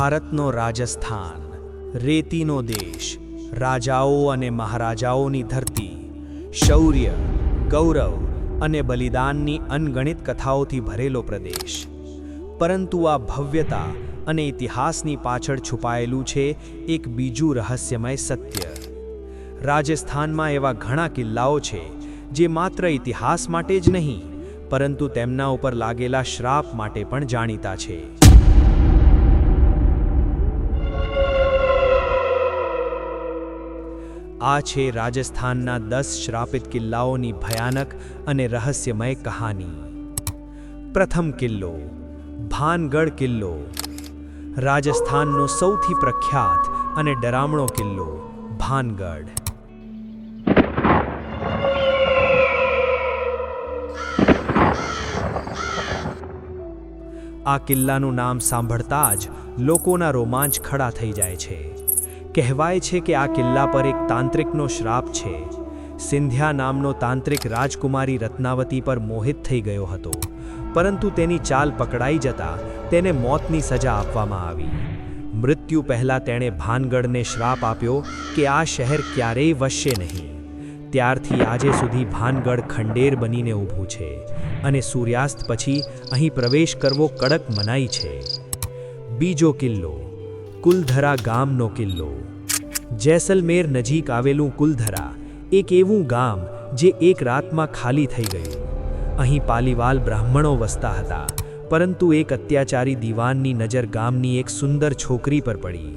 ભારતનો રાજસ્થાન, રેતીનો દેશ, રાજાઓ અને મહારાજાઓની ધરતી, શૌર્ય, ગૌરવ અને બલિદાનની અનગણિત કથાઓથી ભરેલો પ્રદેશ. પરંતુ આ ભવ્યતા અને ઇતિહાસની પાછળ છુપાયેલું છે એક બીજું રહસ્યમય સત્ય. રાજસ્થાનમાં એવા ઘણા કિલ્લાઓ છે જે માત્ર ઇતિહાસ માટે જ નહીં, પરંતુ તેમના ઉપર લાગેલા શ્રાપ માટે પણ જાણીતા છે. આ છે રાજસ્થાનના 10 શ્રાપિત કિલ્લાઓની ભયાનક અને રહસ્યમય કહાની. પ્રથમ કિલ્લો, ભાનગઢ કિલ્લો. રાજસ્થાનનો સૌથી પ્રખ્યાત અને ડરામણો કિલ્લો ભાનગઢ. આ કિલ્લાનું નામ સાંભળતા જ લોકોના રોમાંચ ખડા થઈ જાય છે. કહેવાય છે કે આ કિલ્લા પર એક તાંત્રિકનો શ્રાપ છે. સિંધ્યા નામનો તાંત્રિક રાજકુમારી રત્નાવતી પર મોહિત થઈ ગયો હતો, પરંતુ તેની ચાલ પકડાઈ જતા તેને મોતની સજા આપવામાં આવી. મૃત્યુ પહેલાં તેણે ભાનગઢને શ્રાપ આપ્યો કે આ શહેર ક્યારેય વસશે નહીં. ત્યારથી આજે સુધી ભાનગઢ ખંડેર બનીને ઊભું છે અને સૂર્યાસ્ત પછી અહીં પ્રવેશ કરવો કડક મનાઈ છે. બીજો કિલ્લો, કુલધરા ગામનો કિલ્લો. જેસલમેર નજીક આવેલું કુલધરા એક એવું ગામ જે એક રાતમાં ખાલી થઈ ગયું. અહીં પાલીવાલ બ્રાહ્મણો વસતા હતા, પરંતુ એક અત્યાચારી દીવાનની નજર ગામની એક સુંદર છોકરી પર પડી.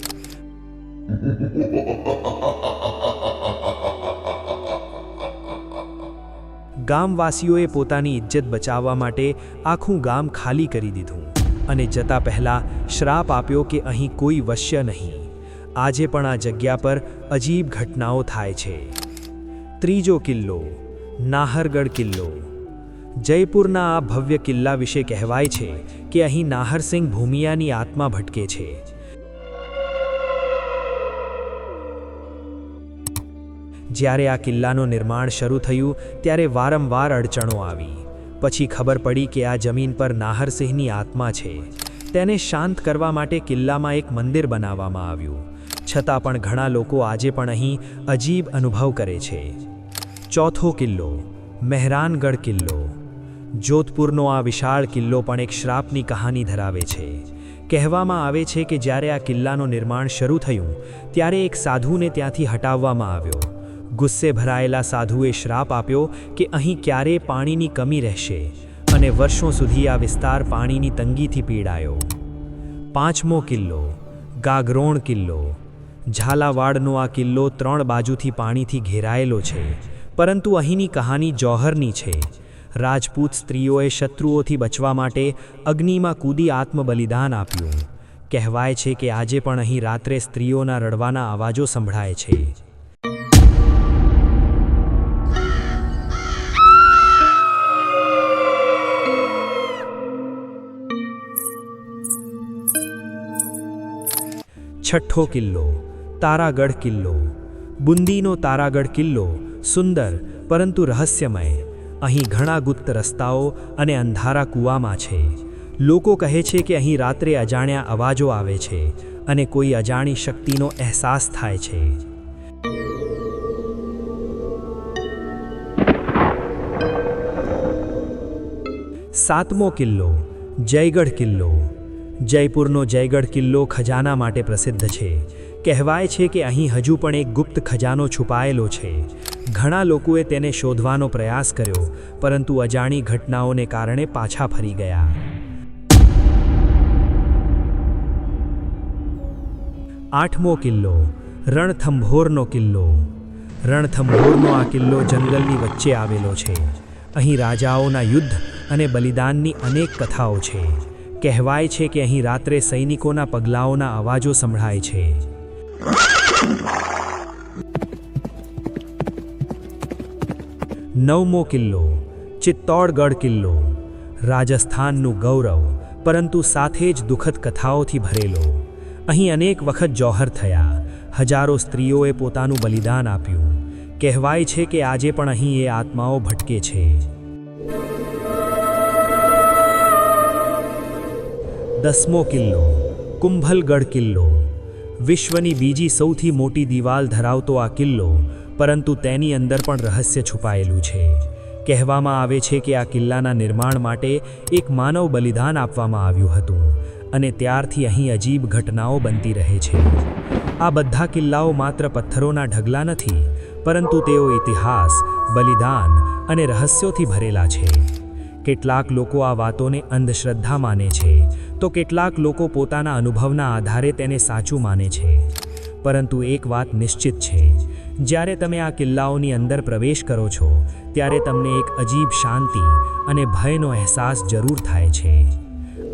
ગામવાસીઓએ પોતાની ઇજ્જત બચાવવા માટે આખું ગામ ખાલી કરી દીધું અને જતા પહેલા શ્રાપ આપ્યો કે અહીં કોઈ વશ્ય નહીં. આજે પણ આ જગ્યા પર અજીબ ઘટનાઓ થાય છે. ત્રીજો કિલ્લો, નાહરગઢ કિલ્લો. જયપુરના આ ભવ્ય કિલ્લા વિશે કહેવાય છે કે અહીં નાહરસિંહ ભૂમિયાની આત્મા ભટકે છે. જ્યારે આ કિલ્લાનું નિર્માણ શરૂ થયું ત્યારે વારંવાર અડચણો આવી. પછી ખબર પડી કે આ જમીન પર નાહરસિંહની આત્મા છે. તેને શાંત કરવા માટે કિલ્લામાં એક મંદિર બનાવવામાં આવ્યું. છતાં પણ ઘણા લોકો આજે પણ અહીં અજીબ અનુભવ કરે છે. ચોથો કિલ્લો, મહેરાનગઢ કિલ્લો. જોધપુરનો આ વિશાળ કિલ્લો પણ એક શ્રાપની કહાની ધરાવે છે. કહેવામાં આવે છે કે જ્યારે આ કિલ્લાનું નિર્માણ શરૂ થયું ત્યારે એક સાધુને ત્યાંથી હટાવવામાં આવ્યો. ગુસ્સે ભરાયેલા સાધુએ શ્રાપ આપ્યો કે અહીં ક્યારેય પાણીની કમી રહેશે અને વર્ષો સુધી આ વિસ્તાર પાણીની તંગીથી પીડાયો. પાંચમો કિલ્લો, ગાગરોણ કિલ્લો. ઝાલાવાડનો આ કિલ્લો 3 બાજુથી પાણીથી ઘેરાયેલો છે, પરંતુ અહીંની કહાની જૌહરની છે. રાજપૂત સ્ત્રીઓએ શત્રુઓથી બચવા માટે અગ્નિમાં કૂદી આત્મબલિદાન આપ્યું. કહેવાય છે કે આજે પણ અહીં રાત્રે સ્ત્રીઓના રડવાના અવાજો સંભળાય છે. છઠ્ઠો કિલ્લો, તારાગઢ કિલ્લો. બુંદીનો તારાગઢ કિલ્લો સુંદર પરંતુ રહસ્યમય. અહીં ઘણા ગુપ્ત રસ્તાઓ અને અંધારા કૂવામાં છે. લોકો કહે છે કે અહીં રાત્રે અજાણ્યા અવાજો આવે છે અને કોઈ અજાણી શક્તિનો અહેસાસ થાય છે. સાતમો કિલ્લો, જયગઢ કિલ્લો. જયપુરનો જયગઢ કિલ્લો ખજાના માટે પ્રસિદ્ધ છે. કહેવાય છે કે અહીં હજુ પણ એક ગુપ્ત ખજાનો છુપાયેલો છે. ઘણા લોકોએ તેને શોધવાનો પ્રયાસ કર્યો, પરંતુ અજાણી ઘટનાઓને કારણે પાછા ફરી ગયા. આઠમો કિલ્લો, રણથંભોરનો કિલ્લો. રણથંભોરનો આ કિલ્લો જંગલની વચ્ચે આવેલો છે. અહીં રાજાઓના યુદ્ધ અને બલિદાનની અનેક કથાઓ છે. કહેવાય છે કે અહીં રાત્રે સૈનિકોના પગલાઓના અવાજો સંભળાય છે. નવમો કિલ્લો, ચિત્તૌડગઢ કિલ્લો. રાજસ્થાનનું ગૌરવ, પરંતુ સાથે જ દુઃખદ કથાઓથી ભરેલો. અહીં અનેક વખત જૌહર થયા. હજારો સ્ત્રીઓએ પોતાનું બલિદાન આપ્યું. કહેવાય છે કે આજે પણ અહીં એ આત્માઓ ભટકે છે. 10મો કિલ્લો, કુંભલગઢ કિલ્લો વિશ્વની બીજી સૌથી મોટી દિવાલ ધરાવતો આ કિલ્લો, પરંતુ તેની અંદર પણ રહસ્ય છુપાયેલું છે. કહેવામાં આવે છે કે આ કિલ્લાના નિર્માણ માટે એક માનવ બલિદાન આપવામાં આવ્યું હતું અને ત્યારથી અહીં અજીબ ઘટનાઓ બનતી રહે છે. આ બધા કિલ્લાઓ માત્ર પથ્થરોના ઢગલા નથી, પરંતુ તેઓ ઇતિહાસ, બલિદાન અને રહસ્યોથી ભરેલા છે. કેટલાક લોકો આ વાતોને અંધશ્રદ્ધા માને છે, તો કેટલાક લોકો પોતાના અનુભવના આધારે તેને સાચું માને છે. પરંતુ એક વાત નિશ્ચિત છે, જ્યારે તમે આ કિલ્લાઓની અંદર પ્રવેશ કરો છો, ત્યારે તમને એક અજીબ શાંતિ અને ભયનો અહેસાસ જરૂર થાય છે.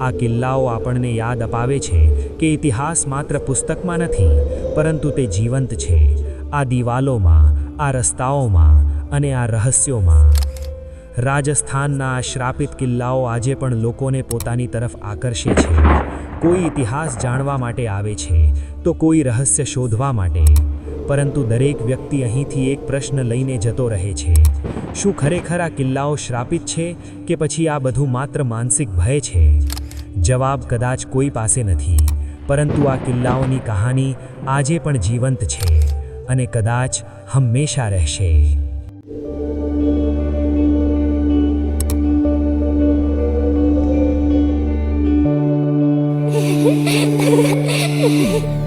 આ કિલ્લાઓ આપણને યાદ અપાવે છે કે ઇતિહાસ માત્ર પુસ્તકમાં નથી, પરંતુ તે જીવંત છે, આ દિવાલોમાં, આ રસ્તાઓમાં અને આ રહસ્યોમાં. રાજસ્થાનના આ શ્રાપિત કિલ્લાઓ આજે પણ લોકોને પોતાની તરફ આકર્ષે છે. કોઈ ઇતિહાસ જાણવા માટે આવે છે, તો કોઈ રહસ્ય શોધવા માટે. પરંતુ દરેક વ્યક્તિ અહીંથી એક પ્રશ્ન લઈને જતો રહે છે: શું ખરેખર આ કિલ્લાઓ શ્રાપિત છે કે પછી આ બધું માત્ર માનસિક ભય છે? જવાબ કદાચ કોઈ પાસે નથી, પરંતુ આ કિલ્લાઓની કહાની આજે પણ જીવંત છે અને કદાચ હંમેશા રહેશે. Hehehehe